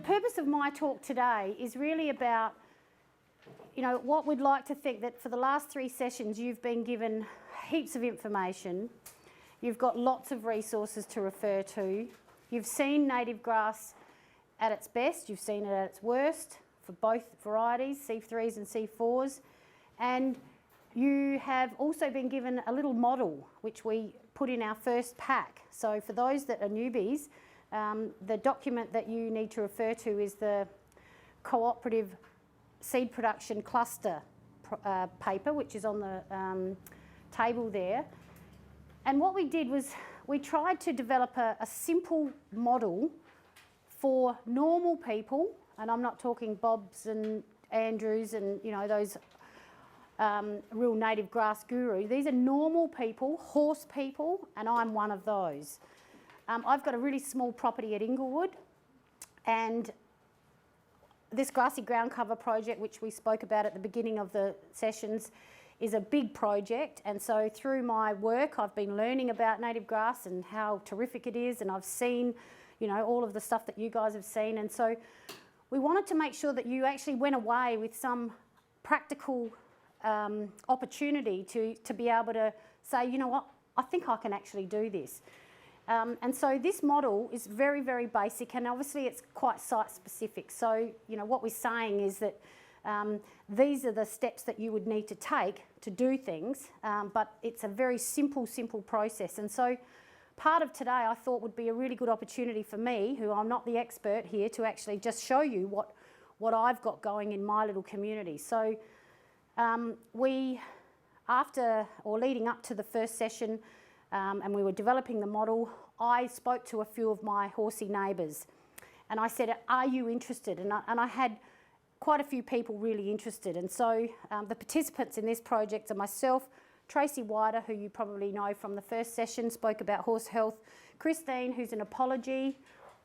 purpose of my talk today is really about, what we'd like to think that for the last 3 sessions you've been given heaps of information, you've got lots of resources to refer to, you've seen native grass at its best, you've seen it at its worst for both varieties, C3s and C4s, and you have also been given a little model which we put in our first pack. So for those that are newbies, the document that you need to refer to is the Cooperative Seed Production Cluster paper, which is on the table there. And what we did was we tried to develop a simple model for normal people, and I'm not talking Bobs and Andrews and those real native grass gurus. These are normal people, horse people, and I'm one of those. I've got a really small property at Inglewood, and this grassy ground cover project, which we spoke about at the beginning of the sessions, is a big project. And so through my work, I've been learning about native grass and how terrific it is, and I've seen, all of the stuff that you guys have seen. And so we wanted to make sure that you actually went away with some practical opportunity to be able to say, you know what, I think I can actually do this. And so this model is very, very basic, and obviously it's quite site specific. So, what we're saying is that these are the steps that you would need to take to do things, but it's a very simple process. And so part of today I thought would be a really good opportunity for me, who I'm not the expert here, to actually just show you what I've got going in my little community. So leading up to the first session, and we were developing the model, I spoke to a few of my horsey neighbours, and I said, are you interested? And I had quite a few people really interested. And so the participants in this project are myself, Tracy Wider, who you probably know from the first session, spoke about horse health, Christine, who's an apology,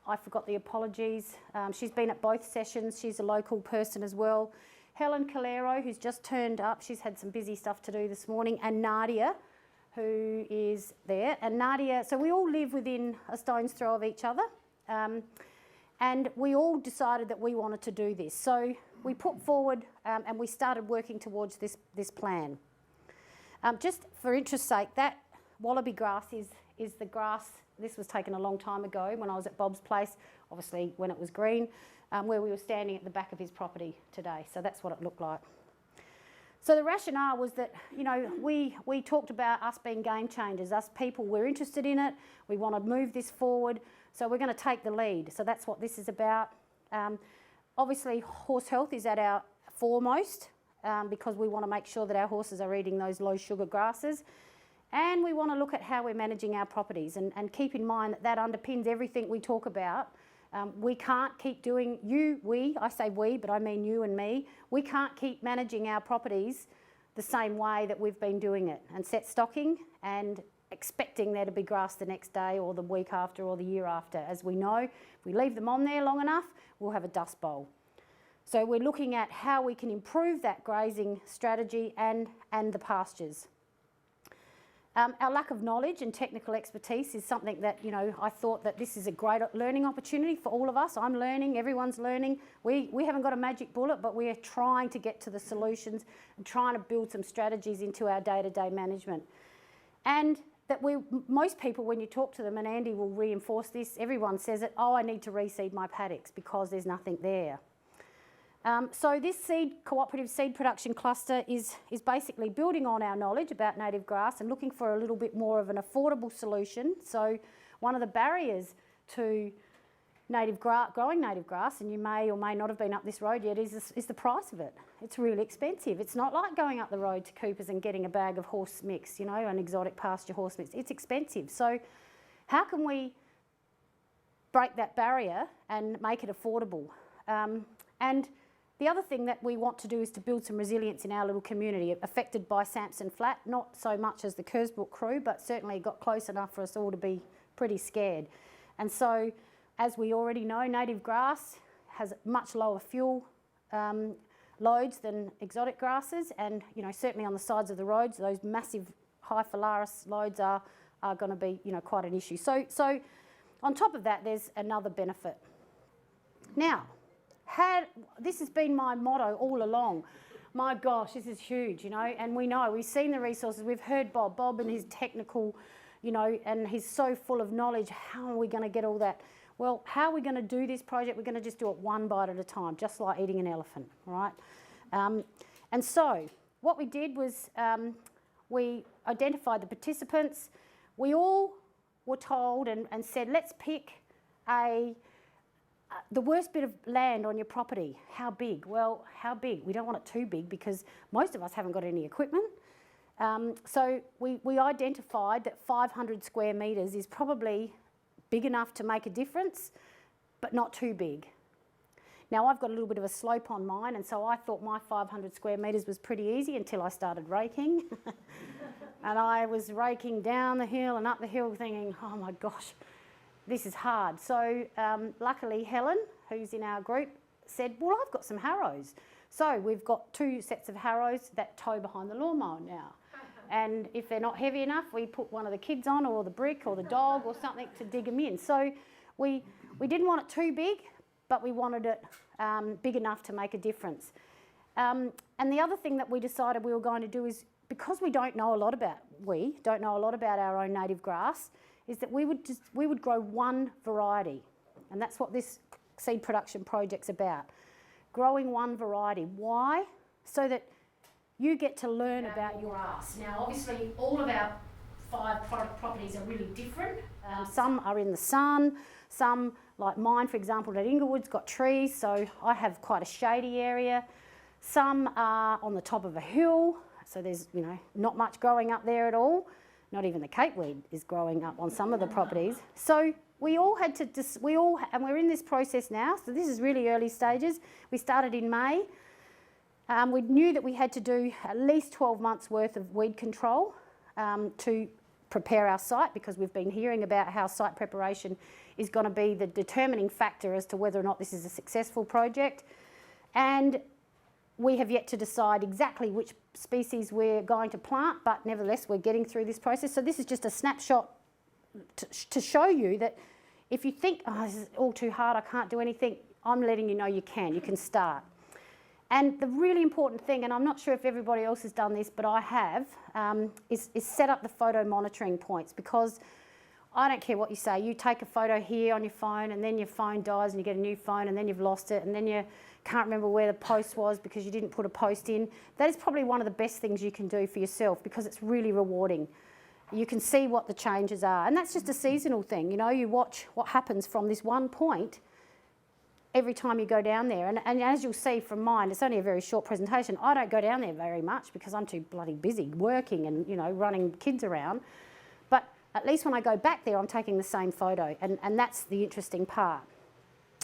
I forgot the apologies, she's been at both sessions, she's a local person as well, Helen Calero, who's just turned up, she's had some busy stuff to do this morning, and Nadia, who is there. And Nadia, so we all live within a stone's throw of each other, and we all decided that we wanted to do this. So we put forward and we started working towards this plan. Just for interest's sake, that wallaby grass is the grass. This was taken a long time ago when I was at Bob's place, obviously when it was green, where we were standing at the back of his property today. So that's what it looked like. So the rationale was that, we talked about us being game changers, us people, we're interested in it, we want to move this forward, so we're going to take the lead. So that's what this is about. Obviously, horse health is at our foremost, because we want to make sure that our horses are eating those low sugar grasses, and we want to look at how we're managing our properties, and keep in mind that underpins everything we talk about. We can't keep doing, I say we, but I mean you and me, we can't keep managing our properties the same way that we've been doing it, and set stocking and expecting there to be grass the next day or the week after or the year after. As we know, if we leave them on there long enough, we'll have a dust bowl. So we're looking at how we can improve that grazing strategy and the pastures. Our lack of knowledge and technical expertise is something that, I thought that this is a great learning opportunity for all of us. I'm learning, everyone's learning. We haven't got a magic bullet, but we're trying to get to the solutions and trying to build some strategies into our day-to-day management. And that most people, when you talk to them, and Andy will reinforce this, everyone says it, I need to reseed my paddocks because there's nothing there. So this cooperative seed production cluster is basically building on our knowledge about native grass and looking for a little bit more of an affordable solution. So one of the barriers to growing native grass, and you may or may not have been up this road yet, is the price of it. It's really expensive. It's not like going up the road to Cooper's and getting a bag of horse mix, an exotic pasture horse mix. It's expensive. So how can we break that barrier and make it affordable? And the other thing that we want to do is to build some resilience in our little community affected by Samson Flat, not so much as the Kersbrook crew, but certainly got close enough for us all to be pretty scared. And so, as we already know, native grass has much lower fuel loads than exotic grasses, and certainly on the sides of the roads, those massive high phalaris loads are going to be quite an issue. So on top of that, there's another benefit. Now, this has been my motto all along. My gosh, this is huge, you know, and we've seen the resources, we've heard Bob and his technical, you know, and he's so full of knowledge. How are we going to get all that? Well, how are we going to do this project? We're going to just do it one bite at a time, just like eating an elephant, right? And so what we did was we identified the participants. We all were told and said, let's pick the worst bit of land on your property. How big? Well, how big? We don't want it too big because most of us haven't got any equipment. So we identified that 500 square metres is probably big enough to make a difference, but not too big. Now, I've got a little bit of a slope on mine, and so I thought my 500 square metres was pretty easy until I started raking. And I was raking down the hill and up the hill thinking, oh my gosh, this is hard. So luckily Helen, who's in our group, said, well, I've got some harrows. So we've got 2 sets of harrows that tow behind the lawnmower now. And if they're not heavy enough, we put one of the kids on, or the brick or the dog or something to dig them in. So we didn't want it too big, but we wanted it big enough to make a difference. And the other thing that we decided we were going to do is, because we don't know a lot about our own native grass, is that we would grow one variety. And that's what this seed production project's about. Growing one variety. Why? So that you get to learn about your grass. Now, obviously, all of our 5 properties are really different. Some are in the sun, some, like mine, for example, at Inglewood's got trees, so I have quite a shady area. Some are on the top of a hill, so there's, you know, not much growing up there at all. Not even the capeweed is growing up on some of the properties. So we all had to, and we're in this process now, so this is really early stages. We started in May. We knew that we had to do at least 12 months worth of weed control to prepare our site, because we've been hearing about how site preparation is going to be the determining factor as to whether or not this is a successful project. And we have yet to decide exactly which species we're going to plant, but nevertheless we're getting through this process. So this is just a snapshot to show you that if you think, oh, this is all too hard, I can't do anything, I'm letting you know you can start. And the really important thing, and I'm not sure if everybody else has done this, but I have, is set up the photo monitoring points, because I don't care what you say. You take a photo here on your phone, and then your phone dies and you get a new phone, and then you've lost it, and then you can't remember where the post was because you didn't put a post in. That is probably one of the best things you can do for yourself, because it's really rewarding. You can see what the changes are, and that's just a seasonal thing. You know, you watch what happens from this one point every time you go down there. And as you'll see from mine, it's only a very short presentation. I don't go down there very much because I'm too bloody busy working and, you know, running kids around. But at least when I go back there, I'm taking the same photo, and that's the interesting part.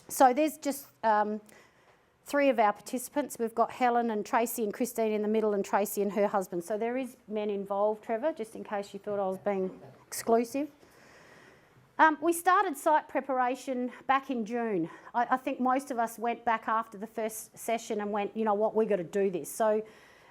So there's just 3 of our participants. We've got Helen and Tracy and Christine in the middle, and Tracy and her husband. So there is men involved, Trevor, just in case you thought I was being exclusive. We started site preparation back in June. I think most of us went back after the first session and went, you know what, we've got to do this. So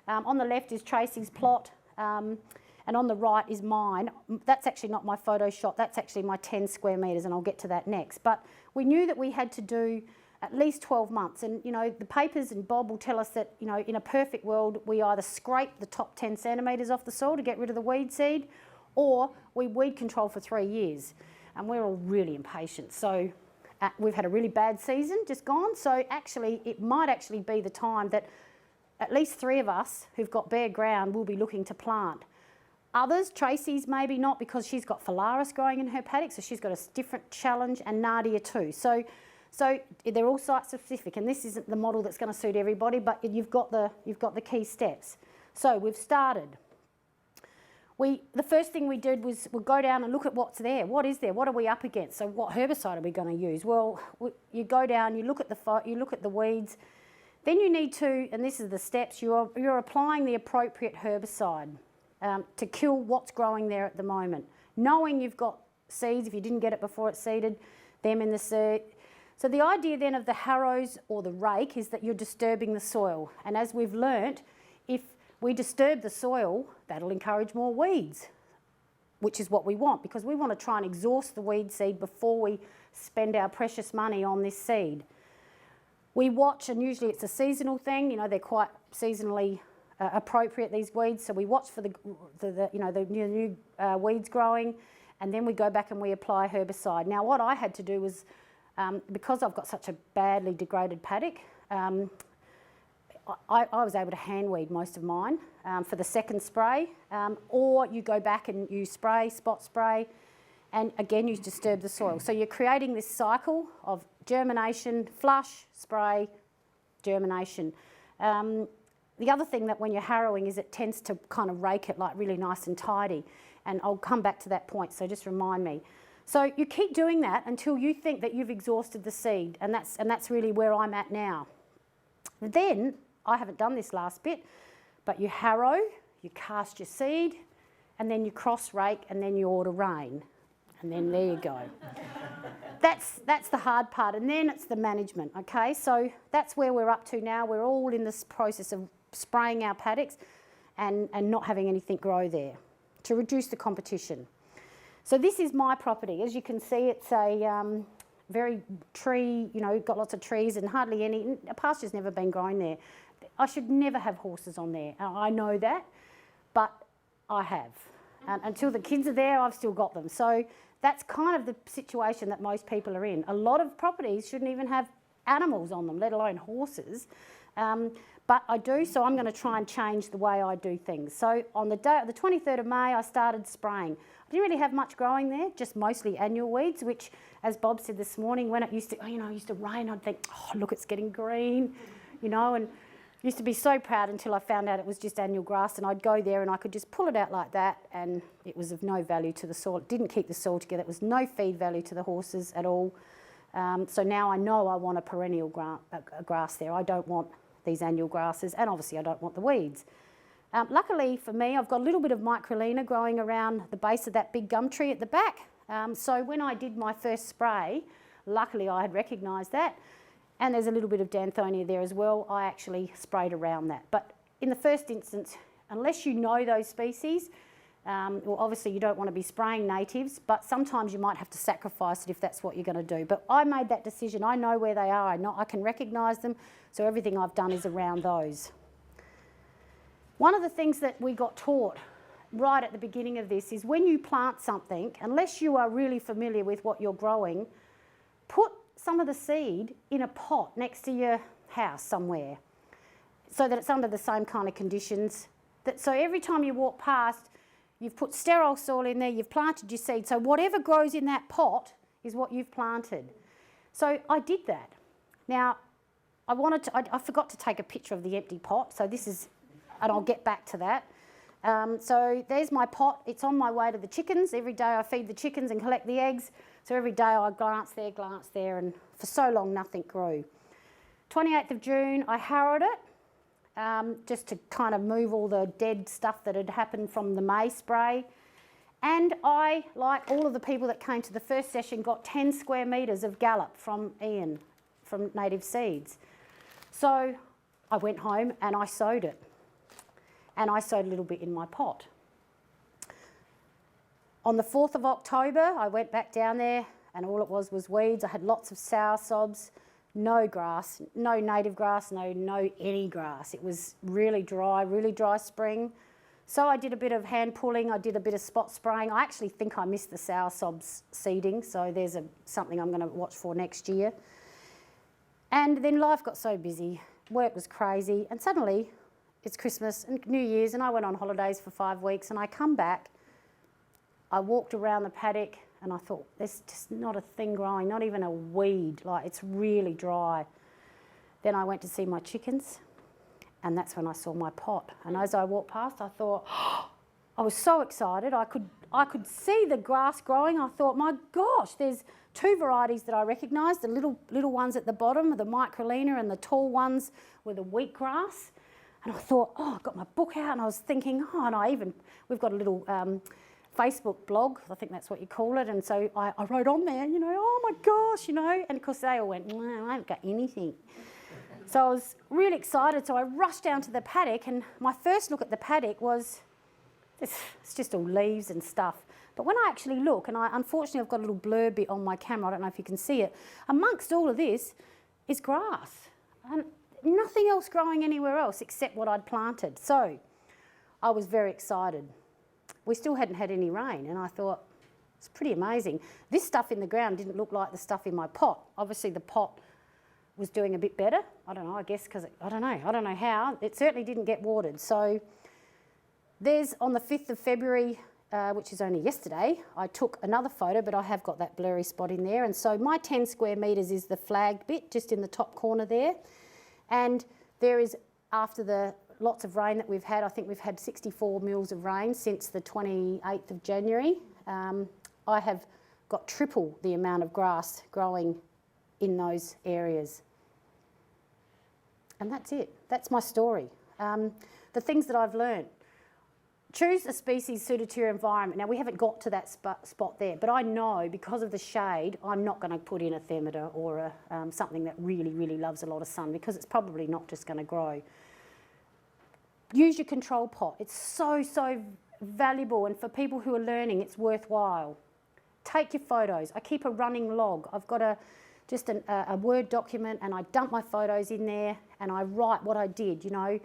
on the left is Tracy's plot, and on the right is mine. That's actually not my Photoshop, that's actually my 10 square metres, and I'll get to that next. But we knew that we had to do at least 12 months, and you know, the papers and Bob will tell us that, you know, in a perfect world, we either scrape the top 10 centimetres off the soil to get rid of the weed seed, or we weed control for 3 years. And we're all really impatient. So we've had a really bad season just gone. So actually, it might actually be the time that at least 3 of us who've got bare ground will be looking to plant. Others, Tracy's maybe not, because she's got phalaris growing in her paddock, so she's got a different challenge, and Nadia too. So they're all site specific, and this isn't the model that's going to suit everybody, but you've got the key steps. So we've started. The first thing we did was we'll go down and look at what's there. What is there? What are we up against? So what herbicide are we going to use? Well, you go down, you look at the weeds. Then you need to, and this is the steps, you're applying the appropriate herbicide to kill what's growing there at the moment. Knowing you've got seeds, if you didn't get it before it's seeded, them in the seed. So the idea then of the harrows or the rake is that you're disturbing the soil. And as we've learnt, if we disturb the soil, that'll encourage more weeds, which is what we want, because we want to try and exhaust the weed seed before we spend our precious money on this seed. We watch, and usually it's a seasonal thing, you know, they're quite seasonally appropriate, these weeds, so we watch for the new weeds growing, and then we go back and we apply herbicide. Now what I had to do was, because I've got such a badly degraded paddock, I was able to hand weed most of mine for the second spray, or you go back and you spray, spot spray, and again you disturb the soil. So you're creating this cycle of germination, flush, spray, germination. The other thing that when you're harrowing is it tends to kind of rake it like really nice and tidy, and I'll come back to that point, so just remind me. So you keep doing that until you think that you've exhausted the seed, and that's really where I'm at now. Then, I haven't done this last bit, but you harrow, you cast your seed, and then you cross rake, and then you order rain. And then there you go. That's the hard part, and then it's the management, okay? So that's where we're up to now. We're all in this process of spraying our paddocks and not having anything grow there to reduce the competition. So this is my property. As you can see, it's a very tree, you know, got lots of trees and hardly any, a pasture's never been growing there. I should never have horses on there. I know that, but I have. And until the kids are there, I've still got them. So that's kind of the situation that most people are in. A lot of properties shouldn't even have animals on them, let alone horses. But I do, so I'm going to try and change the way I do things. So on the 23rd of May, I started spraying. I didn't really have much growing there, just mostly annual weeds, which, as Bob said this morning, when it used to, it used to rain, I'd think, oh, look, it's getting green, you know, and used to be so proud until I found out it was just annual grass, and I'd go there and I could just pull it out like that, and it was of no value to the soil. It didn't keep the soil together. It was no feed value to the horses at all. So now I know I want a perennial grass there. I don't want these annual grasses, and obviously I don't want the weeds. Luckily for me, I've got a little bit of microlina growing around the base of that big gum tree at the back. So when I did my first spray, luckily I had recognised that, and there's a little bit of Danthonia there as well. I actually sprayed around that. But in the first instance, unless you know those species, well, obviously you don't want to be spraying natives, but sometimes you might have to sacrifice it if that's what you're going to do. But I made that decision. I know where they are. I can recognise them, so everything I've done is around those. One of the things that we got taught right at the beginning of this is when you plant something, unless you are really familiar with what you're growing, put some of the seed in a pot next to your house somewhere so that it's under the same kind of conditions. So every time you walk past, you've put sterile soil in there, you've planted your seed, so whatever grows in that pot is what you've planted. So I did that. Now, I forgot to take a picture of the empty pot, so this is, and I'll get back to that. So there's my pot. It's on my way to the chickens. Every day I feed the chickens and collect the eggs. So every day I glance there, and for so long nothing grew. 28th of June, I harrowed it, just to kind of move all the dead stuff that had happened from the May spray. And I, like all of the people that came to the first session, got 10 square metres of Gallop from Ian, from Native Seeds. So I went home and I sowed it. And I sowed a little bit in my pot. On the 4th of October, I went back down there and all it was weeds. I had lots of sour sobs, no grass, no native grass, no any grass. It was really dry spring. So I did a bit of hand pulling, I did a bit of spot spraying. I actually think I missed the sour sobs seeding, so there's something I'm going to watch for next year. And then life got so busy, work was crazy, and suddenly it's Christmas and New Year's, and I went on holidays for 5 weeks, and I come back, I walked around the paddock and I thought, there's just not a thing growing, not even a weed, like it's really dry. Then I went to see my chickens, and that's when I saw my pot. And as I walked past, I thought, oh, I was so excited. I could see the grass growing. I thought, my gosh, there's 2 varieties that I recognised, the little ones at the bottom, the microlina, and the tall ones were the wheatgrass. And I thought, oh, I got my book out, and I was thinking, oh, and we've got a little Facebook blog, I think that's what you call it, and so I wrote on there, oh my gosh, and of course they all went, I haven't got anything. So I was really excited, so I rushed down to the paddock, and my first look at the paddock was, it's just all leaves and stuff. But when I actually look, and unfortunately I've got a little blur bit on my camera, I don't know if you can see it, amongst all of this is grass. and nothing else growing anywhere else except what I'd planted. So I was very excited. We still hadn't had any rain, and I thought, it's pretty amazing. This stuff in the ground didn't look like the stuff in my pot. Obviously the pot was doing a bit better. I don't know, I guess because, I don't know how. It certainly didn't get watered. So there's on the 5th of February, which is only yesterday, I took another photo, but I have got that blurry spot in there. And so my 10 square metres is the flagged bit, just in the top corner there. And there is, after the lots of rain that we've had, I think we've had 64 mils of rain since the 28th of January. I have got triple the amount of grass growing in those areas. And that's it. That's my story. The things that I've learned. Choose a species suited to your environment. Now, we haven't got to that spot there, but I know because of the shade, I'm not going to put in a thermida or something that really, really loves a lot of sun, because it's probably not just going to grow. Use your control pot. It's so, so valuable, and for people who are learning, it's worthwhile. Take your photos. I keep a running log. I've got just a Word document, and I dump my photos in there, and I write what I did, you know,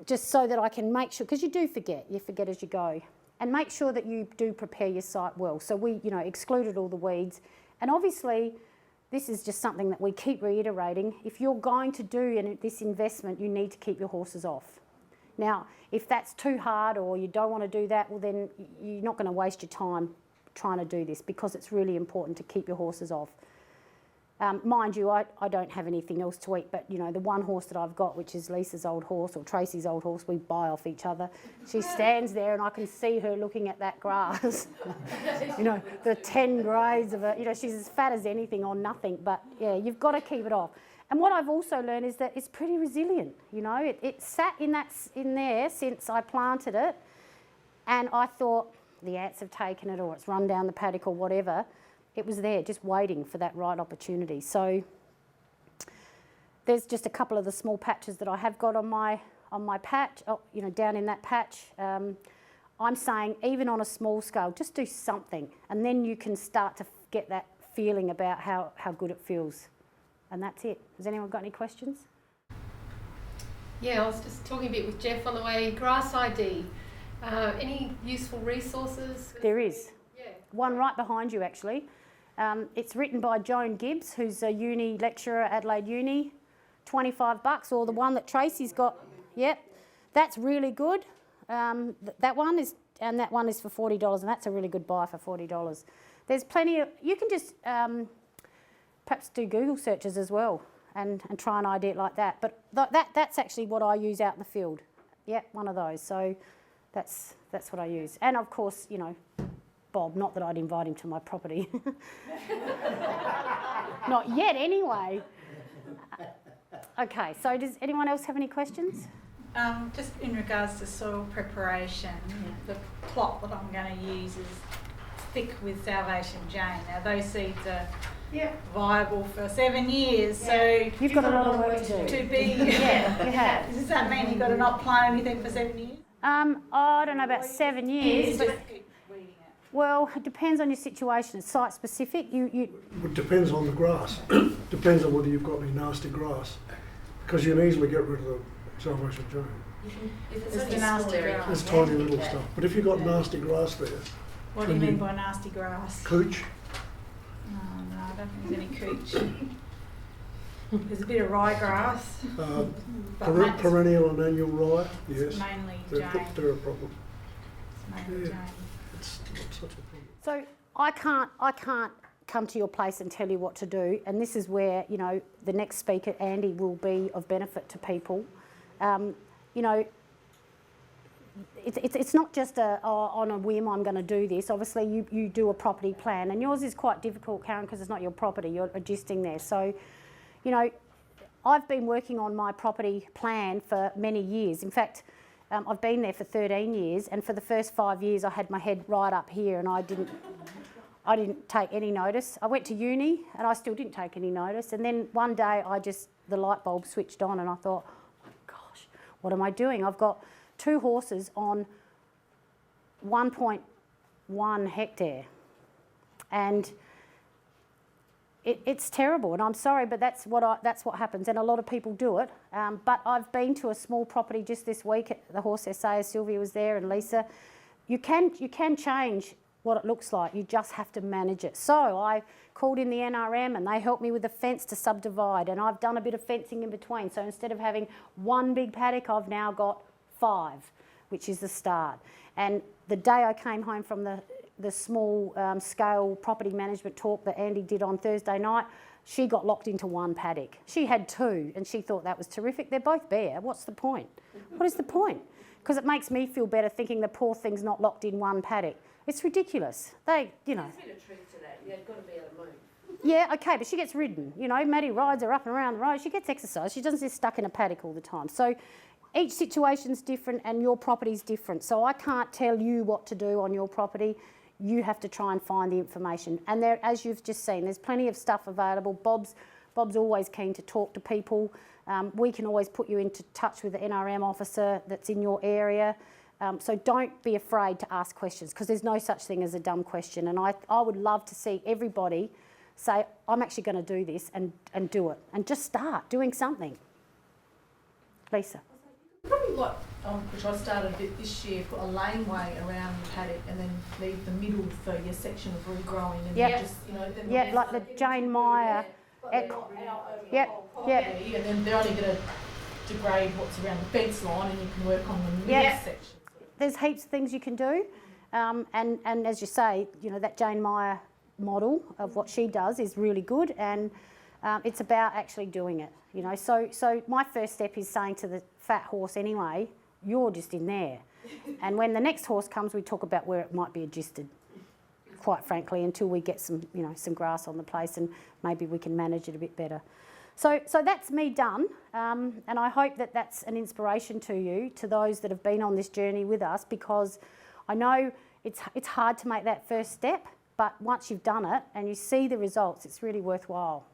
just so that I can make sure, because you forget as you go, and make sure that you do prepare your site well. So we, you know, excluded all the weeds, and obviously this is just something that we keep reiterating. If you're going to do this investment, you need to keep your horses off. Now, if that's too hard or you don't want to do that, well then you're not going to waste your time trying to do this, because it's really important to keep your horses off. Mind you, I don't have anything else to eat, but you know, the one horse that I've got, which is Lisa's old horse or Tracy's old horse, we buy off each other. She stands there and I can see her looking at that grass. You know, the 10 grades of it, you know, she's as fat as anything on nothing, but yeah, you've got to keep it off. And what I've also learned is that it's pretty resilient, you know. It sat in there since I planted it, and I thought the ants have taken it or it's run down the paddock or whatever. It was there just waiting for that right opportunity. So there's just a couple of the small patches that I have got on my patch, you know, down in that patch. I'm saying even on a small scale, just do something, and then you can start to get that feeling about how good it feels. And that's it. Has anyone got any questions? Yeah, I was just talking a bit with Jeff on the way. Grass ID. Any useful resources? There is. Yeah. One right behind you, actually. It's written by Joan Gibbs, who's a uni lecturer at Adelaide Uni. $25, or the one that Tracy's got. Yep, that's really good. That one is, and that one is for $40, and that's a really good buy for $40. There's plenty of. You can just perhaps do Google searches as well, and try and ID it like that. But that's actually what I use out in the field. Yep, one of those. So that's what I use. And of course, you know, Bob, not that I'd invite him to my property. Not yet anyway. Okay, so does anyone else have any questions? Just in regards to soil preparation, the plot that I'm going to use is thick with Salvation Jane. Now those seeds are viable for 7 years, so you've got a lot of work to do. To be, yeah, you have. Does that mean you've got to not plant anything for 7 years? I don't know about 7 years. But, Just keep weeding it. well, it depends on your situation. It's site specific. It depends on the grass. Depends on whether you've got any nasty grass, because you can easily get rid of the Salvation Jane. If it's It's only the nasty small area, grass. There's tiny little stuff. But if you've got nasty grass there, What do you mean by nasty grass? cooch, No, I don't think there's any cooch. There's a bit of ryegrass, but that's perennial and annual rye, yes, mainly they're Jane. a problem. It's mainly Yeah. Jane. It's not such a problem. So I can't come to your place and tell you what to do. And this is where, you know, the next speaker, Andy, will be of benefit to people. You know, it's not just on a whim I'm going to do this. Obviously, you do a property plan, and yours is quite difficult, Karen, because it's not your property. You're adjusting there. So, you know, I've been working on my property plan for many years. In fact, I've been there for 13 years, and for the first 5 years I had my head right up here, and I didn't take any notice. I went to uni and I still didn't take any notice, and then one day the light bulb switched on, and I thought, oh my gosh, what am I doing? I've got 2 horses on 1.1 hectare, and It's terrible, and I'm sorry, but that's what happens, and a lot of people do it. But I've been to a small property just this week at the Horse SA. Sylvia was there, and Lisa. You can change what it looks like. You just have to manage it. So I called in the NRM, and they helped me with the fence to subdivide, and I've done a bit of fencing in between. So instead of having one big paddock, I've now got 5, which is the start. And the day I came home from the small scale property management talk that Andy did on Thursday night, she got locked into 1 paddock. She had 2, and she thought that was terrific. They're both bare. What's the point? What is the point? Because it makes me feel better thinking the poor thing's not locked in 1 paddock. It's ridiculous. They, you know. There's a bit of truth to that. You've got to be able to move. Yeah, okay, but she gets ridden. You know, Maddie rides her up and around the road. She gets exercise. She doesn't sit stuck in a paddock all the time. So each situation's different, and your property's different. So I can't tell you what to do on your property. You have to try and find the information. And there, as you've just seen, there's plenty of stuff available. Bob's always keen to talk to people. We can always put you into touch with the NRM officer that's in your area. So don't be afraid to ask questions, because there's no such thing as a dumb question. And I would love to see everybody say, I'm actually going to do this, and do it. And just start doing something. Lisa. Probably which I started a bit this year, put a laneway around the paddock and then leave the middle for your section of regrowing. And Yep. just, you know, then Yeah, like the Jane Meyer. Yep. Yep. And then they're only going to degrade what's around the fence line, and you can work on the middle Yep. section. There's heaps of things you can do. And as you say, you know, that Jane Meyer model of what she does is really good, and it's about actually doing it, you know. So my first step is saying to the fat horse anyway, you're just in there. And when the next horse comes, we talk about where it might be adjusted, quite frankly, until we get some, you know, some grass on the place, and maybe we can manage it a bit better. So that's me done, and I hope that that's an inspiration to you, to those that have been on this journey with us, because I know it's hard to make that first step, but once you've done it and you see the results, it's really worthwhile.